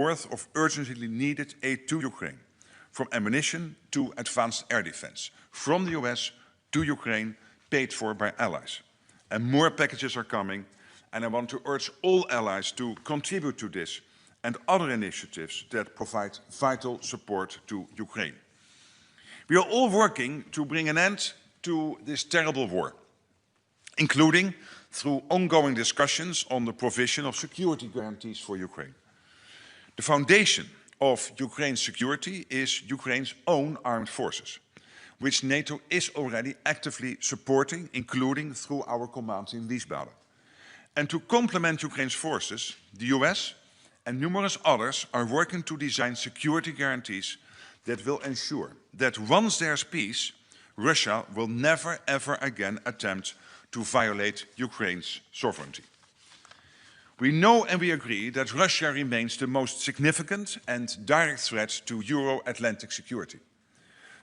worth of urgently needed aid to Ukraine, from ammunition to advanced air defense, from the US to Ukraine, paid for by allies. And more packages are coming, and I want to urge all allies to contribute to this and other initiatives that provide vital support to Ukraine. We are all working to bring an end to this terrible war, including through ongoing discussions on the provision of security guarantees for Ukraine. The foundation of Ukraine's security is Ukraine's own armed forces, which NATO is already actively supporting, including through our command in Wiesbaden. And to complement Ukraine's forces, the US and numerous others are working to design security guarantees that will ensure that once there's peace, Russia will never ever again attempt to violate Ukraine's sovereignty. We know and we agree that Russia remains the most significant and direct threat to Euro-Atlantic security.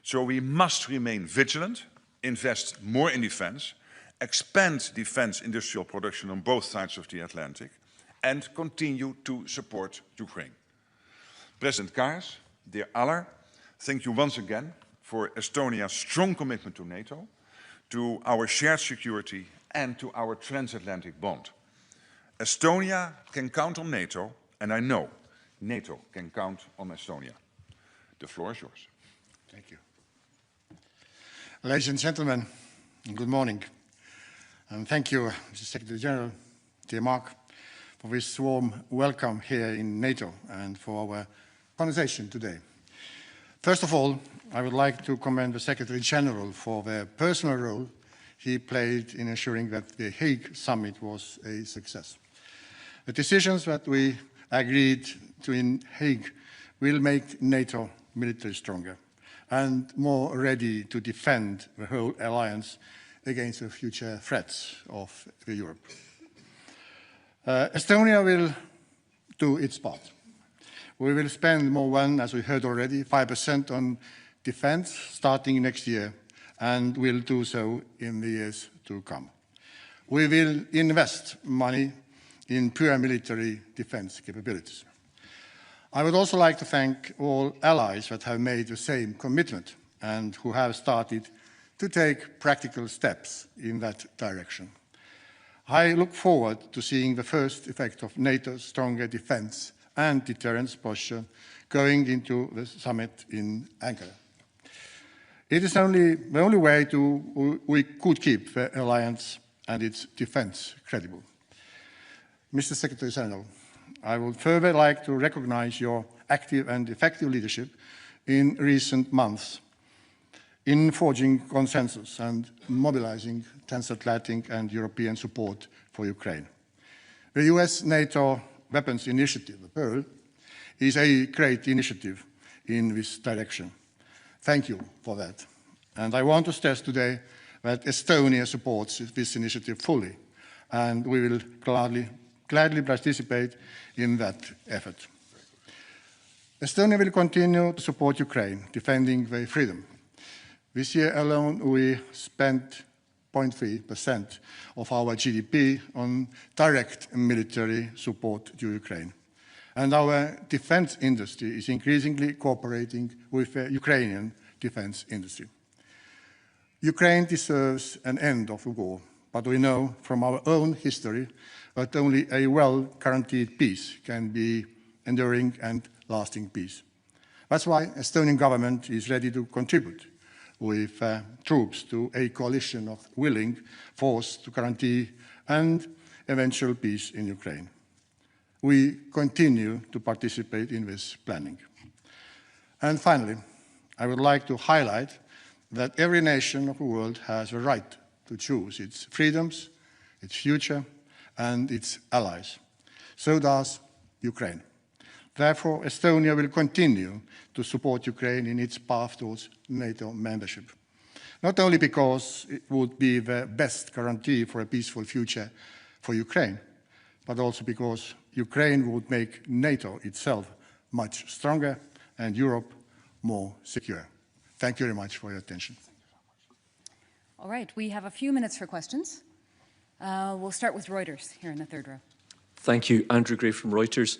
So we must remain vigilant, invest more in defense, expand defense industrial production on both sides of the Atlantic, and continue to support Ukraine. President Karis, dear Alar, thank you once again for Estonia's strong commitment to NATO, to our shared security, and to our transatlantic bond. Estonia can count on NATO, and I know NATO can count on Estonia. The floor is yours. Thank you. Ladies and gentlemen, good morning. And thank you, Mr. Secretary General, dear Mark, for this warm welcome here in NATO and for our conversation today. First of all, I would like to commend the Secretary General for the personal role he played in ensuring that the Hague summit was a success. The decisions that we agreed to in Hague will make NATO military stronger and more ready to defend the whole alliance against the future threats of Europe. Estonia will do its part. We will spend more than, as we heard already, 5% on defense starting next year, and will do so in the years to come. We will invest money in pure military defense capabilities. I would also like to thank all allies that have made the same commitment and who have started to take practical steps in that direction. I look forward to seeing the first effect of NATO's stronger defense and deterrence posture going into the summit in Ankara. It is the only way we could keep the alliance and its defense credible. Mr. Secretary General, I would further like to recognize your active and effective leadership in recent months in forging consensus and mobilizing transatlantic and European support for Ukraine. The US-NATO Weapons Initiative, the PEARL, is a great initiative in this direction. Thank you for that. And I want to stress today that Estonia supports this initiative fully, and we will gladly participate in that effort. Estonia will continue to support Ukraine, defending their freedom. This year alone, we spent 0.3% of our GDP on direct military support to Ukraine. And our defense industry is increasingly cooperating with the Ukrainian defense industry. Ukraine deserves an end of the war, but we know from our own history that only a well-guaranteed peace can be enduring and lasting peace. That's why the Estonian government is ready to contribute with troops to a coalition of willing force to guarantee and eventual peace in Ukraine. We continue to participate in this planning. And finally, I would like to highlight that every nation of the world has a right to choose its freedoms, its future, and its allies. So does Ukraine. Therefore, Estonia will continue to support Ukraine in its path towards NATO membership, not only because it would be the best guarantee for a peaceful future for Ukraine, but also because Ukraine would make NATO itself much stronger and Europe more secure. Thank you very much for your attention. All right, we have a few minutes for questions. We'll start with Reuters here in the third row. Thank you. Andrew Gray from Reuters.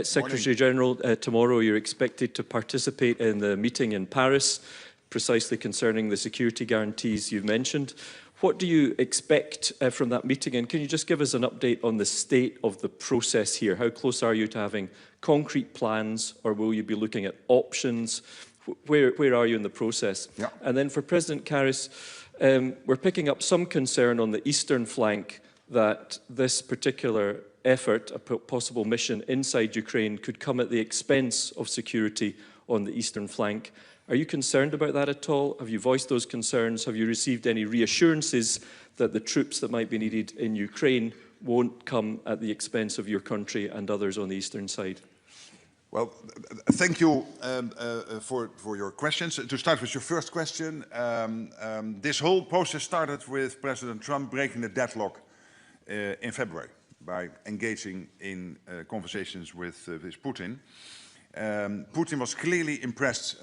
Secretary General, tomorrow you're expected to participate in the meeting in Paris, precisely concerning the security guarantees you've mentioned. What do you expect from that meeting? And can you just give us an update on the state of the process here? How close are you to having concrete plans, or will you be looking at options? Where are you in the process? Yeah. And then for President Karis, we're picking up some concern on the eastern flank that this particular effort, a possible mission inside Ukraine, could come at the expense of security on the eastern flank. Are you concerned about that at all? Have you voiced those concerns? Have you received any reassurances that the troops that might be needed in Ukraine won't come at the expense of your country and others on the eastern side? Well, thank you for your questions. To start with your first question, this whole process started with President Trump breaking the deadlock in February by engaging in conversations with Putin. Putin was clearly impressed,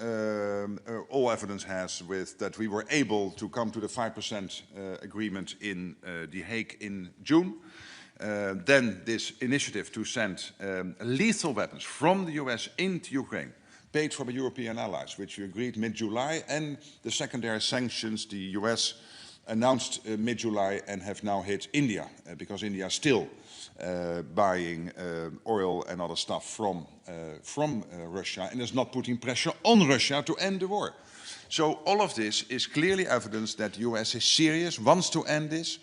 all evidence has, with that we were able to come to the 5% agreement in The Hague in June. Then this initiative to send lethal weapons from the US into Ukraine, paid for by European allies, which we agreed mid-July, and the secondary sanctions the US announced mid-July and have now hit India, because India is still buying oil and other stuff from Russia, and is not putting pressure on Russia to end the war. So all of this is clearly evidence that the US is serious, wants to end this.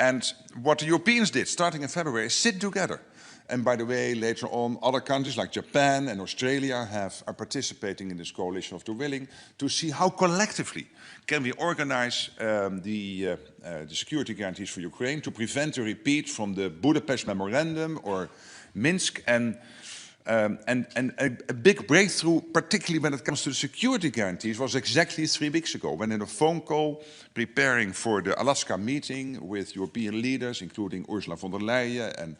And what the Europeans did, starting in February, is sit together. And by the way, later on, other countries like Japan and Australia are participating in this coalition of the willing to see how collectively can we organize the security guarantees for Ukraine to prevent a repeat from the Budapest Memorandum or Minsk. And a big breakthrough, particularly when it comes to the security guarantees, was exactly 3 weeks ago, when in a phone call preparing for the Alaska meeting with European leaders, including Ursula von der Leyen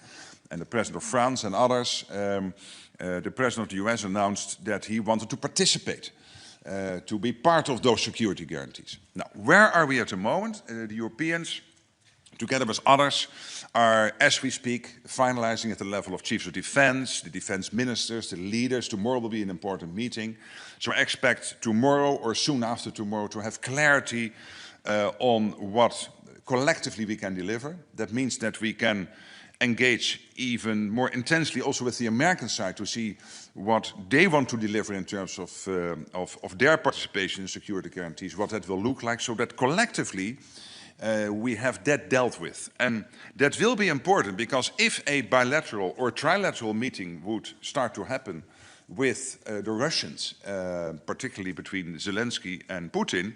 and the President of France and others, the President of the US announced that he wanted to participate, to be part of those security guarantees. Now, where are we at the moment? The Europeans, together with others, are, as we speak, finalizing at the level of chiefs of defense, the defense ministers, the leaders. Tomorrow will be an important meeting. So I expect tomorrow or soon after tomorrow to have clarity on what collectively we can deliver. That means that we can engage even more intensely also with the American side to see what they want to deliver in terms of their participation in security guarantees, what that will look like, so that collectively we have that dealt with. And that will be important, because if a bilateral or trilateral meeting would start to happen with the Russians, particularly between Zelensky and Putin,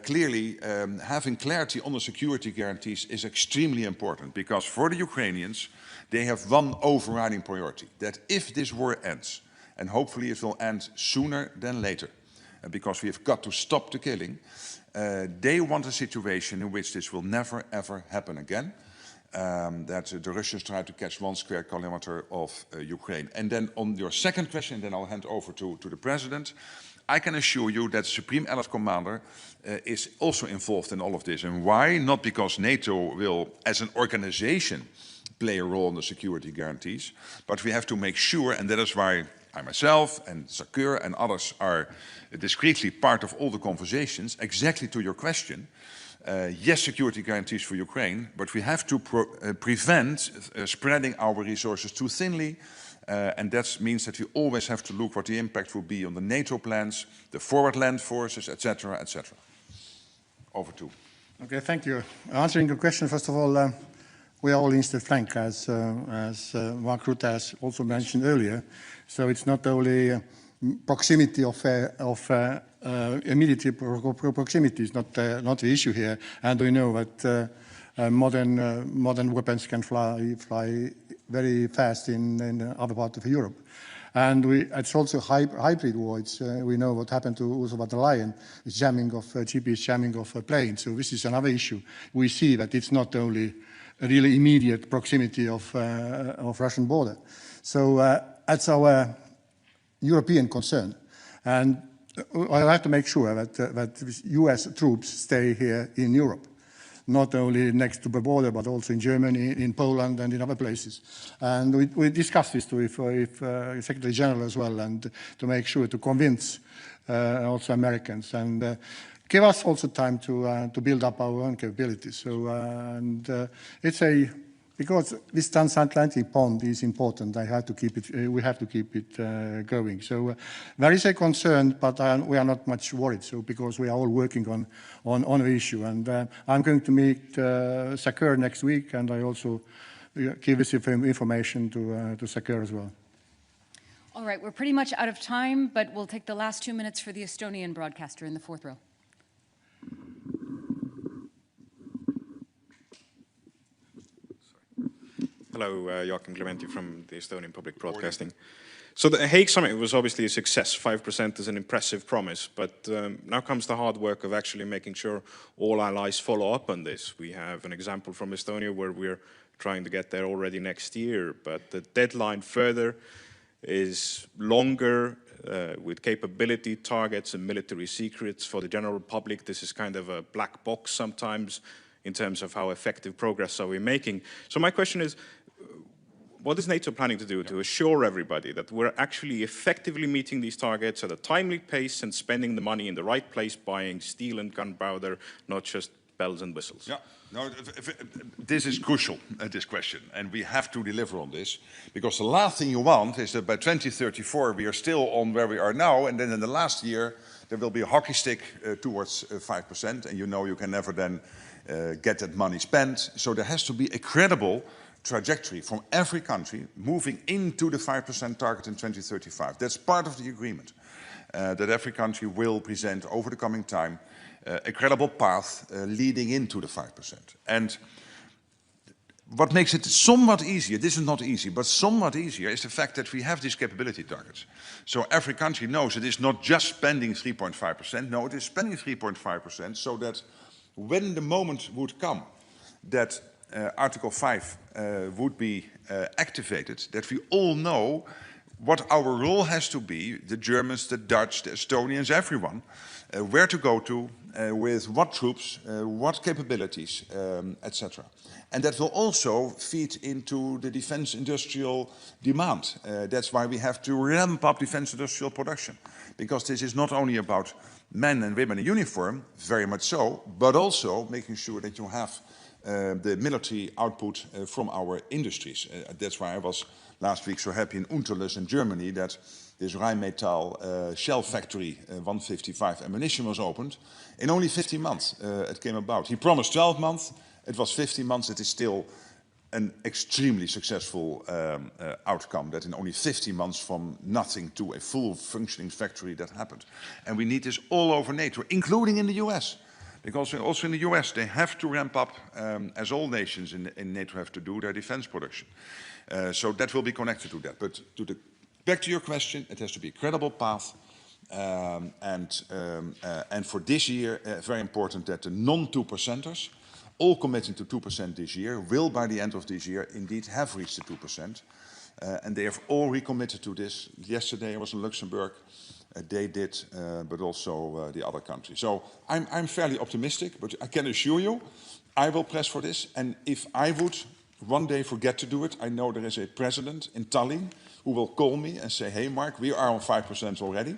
clearly having clarity on the security guarantees is extremely important, because for the Ukrainians, they have one overriding priority, that if this war ends, and hopefully it will end sooner than later, because we have got to stop the killing, they want a situation in which this will never ever happen again, that the Russians try to catch 1 square kilometer of Ukraine. And then on your second question, then I'll hand over to the President. I can assure you that the Supreme Allied Commander is also involved in all of this. And why? Not because NATO will, as an organization, play a role in the security guarantees, but we have to make sure, and that is why I myself and Sakur and others are discreetly part of all the conversations, exactly to your question. Yes, security guarantees for Ukraine, but we have to prevent spreading our resources too thinly. And that means that we always have to look what the impact will be on the NATO plans, the forward land forces, etc., etc. Over to. Okay, thank you. Answering your question, first of all, we are all instant flank, as Mark Rutte has also mentioned earlier. So it's not only proximity of immediate proximity is not the issue here, and we know that modern weapons can fly very fast in other parts of Europe. And it's also hybrid war. We know what happened to Ursula von der Leyen, GPS jamming of planes. So this is another issue. We see that it's not only a really immediate proximity of Russian border. So that's our European concern. And I have to make sure that US troops stay here in Europe. not only next to the border, but also in Germany, in Poland, and in other places. And we discussed this with Secretary General as well, and to make sure to convince also Americans, and give us also time to build up our own capabilities. So, it's because this transatlantic bond is important. We have to keep it going. So there is a concern, but we are not much worried. So because we are all working on the issue, and I'm going to meet SACEUR next week, and I also give this information to SACEUR as well. All right, we're pretty much out of time, but we'll take the last 2 minutes for the Estonian broadcaster in the fourth row. Hello, Joachim Clementi from the Estonian Public Broadcasting. So the Hague Summit was obviously a success. 5% is an impressive promise, but now comes the hard work of actually making sure all allies follow up on this. We have an example from Estonia where we're trying to get there already next year, but the deadline further is longer with capability targets and military secrets for the general public. This is kind of a black box sometimes in terms of how effective progress are we making. So my question is, what is NATO planning to do to assure everybody that we're actually effectively meeting these targets at a timely pace and spending the money in the right place, buying steel and gunpowder, not just bells and whistles? Yeah, no, this is crucial, this question, and we have to deliver on this, because the last thing you want is that by 2034 we are still on where we are now, and then in the last year there will be a hockey stick towards 5%, and you know you can never then get that money spent. So there has to be a credible trajectory from every country moving into the 5% target in 2035. That's part of the agreement, that every country will present over the coming time a credible path leading into the 5%. And what makes it somewhat easier, this is not easy, but somewhat easier, is the fact that we have these capability targets. So every country knows it is not just spending 3.5%, no, it is spending 3.5%, so that when the moment would come that Article 5 would be activated, that we all know what our role has to be, the Germans, the Dutch, the Estonians, everyone, where to go to, with what troops, what capabilities, etc. And that will also feed into the defense industrial demand. That's why we have to ramp up defense industrial production, because this is not only about men and women in uniform, very much so, but also making sure that you have the military output from our industries. That's why I was last week so happy in Unterlüss in Germany that this Rheinmetall shell factory, 155 ammunition, was opened. In only 15 months it came about. He promised 12 months, it was 15 months. It is still an extremely successful outcome, that in only 15 months from nothing to a full functioning factory that happened. And we need this all over NATO, including in the US. Because also in the US, they have to ramp up, as all nations in NATO have to do, their defense production. So that will be connected to that. But back to your question, it has to be a credible path. And for this year, very important that the non-2%ers, all committing to 2% this year, will by the end of this year indeed have reached the 2%. And they have all recommitted to this. Yesterday I was in Luxembourg. They did, but also the other countries. So I'm fairly optimistic, but I can assure you, I will press for this. And if I would one day forget to do it, I know there is a president in Tallinn who will call me and say, hey, Mark, we are on 5% already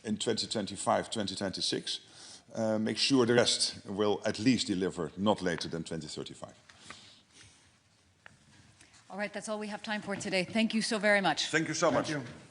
in 2025, 2026. Make sure the rest will at least deliver not later than 2035. All right, that's all we have time for today. Thank you so very much. Thank you so much. Thank you.